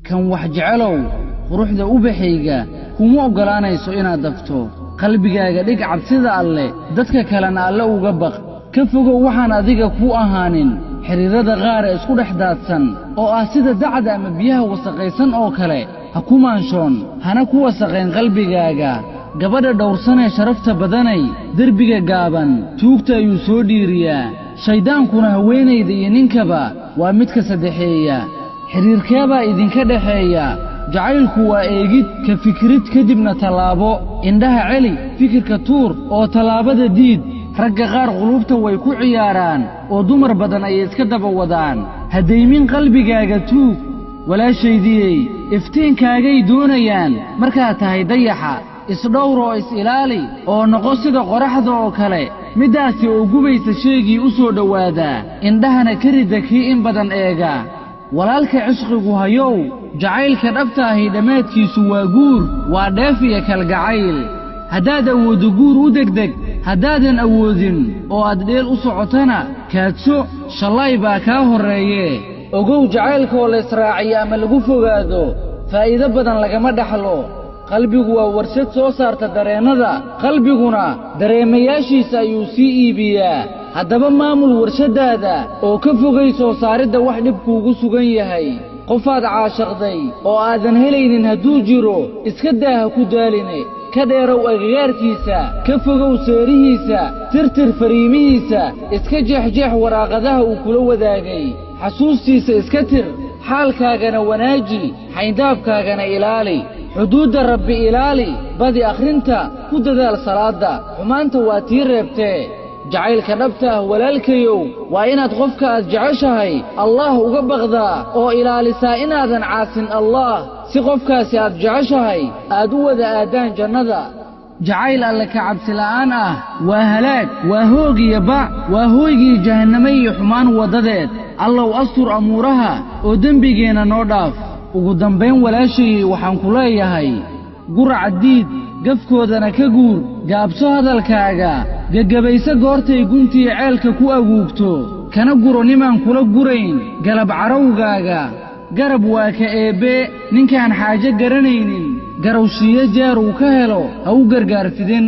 kan wax jecelow quruxda u baxayga kuma ogolaanayso inaad dafto qalbigaaga dhig cabsida alle dadka kalena alle uga baq ka fogow waxaan adiga ku ahaanin xiriirada qaar isku dhexdaadsan oo ah sida dacda ama biyaha wasaqaysan oo kale ha ku maanshoon hana ku wasaqayn qalbigaaga gabadha dhowrsan ee sharafta badanay derbiga gaaban tuugta ayuu soo dhiiriyaa shaydaankuna haweenayda iyo ninkaba waa midka saddexeeya xiriirkeebaa idinka dhexeeya jacaylku waa eegid ka fikirid kadibna tallaabo indhaha celi fikirka tuur oo tallaabada diid ragga qaar qulubta way ku ciyaaraan oo dumar badan ay iska daba wadaan hadaymin qalbigaaga tuug walaashaydiyey iftiinkaagay doonayaan markaad tahay dayaxa isdhowr oo is-ilaali oo noqo sida qoraxda oo kale middaasi oo gubaysa sheegii u soo dhowaadaa indhahana ka ridda kii in badan eega walaalka cishqigu hayow jacaylka dhabta ahi dhammaadkiisu waa guur waa dheef iyo kalgacayl haddaad awooddo guur u degdeg haddaadan awoodin oo aad dheel u socotana kaadso shallay baa kaa horreeye ogow jacaylka oo la israaciyo ama lagu fogaado faa'iido badan lagama dhaxlo qalbigu waa warshad soo saarta dareennada qalbiguna dareemayaashiisa ayuu sii iibiyaa haddaba maamul warshaddaada oo ka fogay soo saaridda wax dhib kuugu sugan yahay qofaad caashaqday oo aadan helaynin hadduu jiro iska daaha ku daaline ka dheerow agagaarkiisa ka fogow seerihiisa tirtir fariimihiisa iska jeexjeex waraaqadaha uu kula wadaagay xasuustiisa iska tir xaalkaagana wanaaji xayndaabkaagana ilaali xuduudda rabbi ilaali badi akhrinta ku dadaal salaadda xumaanta waa tii reebtee jacaylka dhabta ah walaalkayow waa inaad qofka aad jeceshahay allah uga baqdaa oo ilaalisaa inaadan caasin allah si qofkaasi aad jeceshahay aad u wada aadaan jannada jacayl alle ka cabsi la'aan ah waa halaag waa hoog iyo bac waa hooygii jahanname iyo xumaan waddadeed allow astur amuuraha oo dembigeenna noo dhaaf ugu dambayn walaashayey waxaan ku leeyahay gurac diid gafkoodana ka guur gaabso hadalkaaga gagabayso goortay guntii ceelka ku aguugto kana guro nimaan kula gurayn galab carowgaaga garab waa ka eebbe ninkaan xaajo garanaynin garowshiiyo jeer uu ka helo ha u gargaar fidin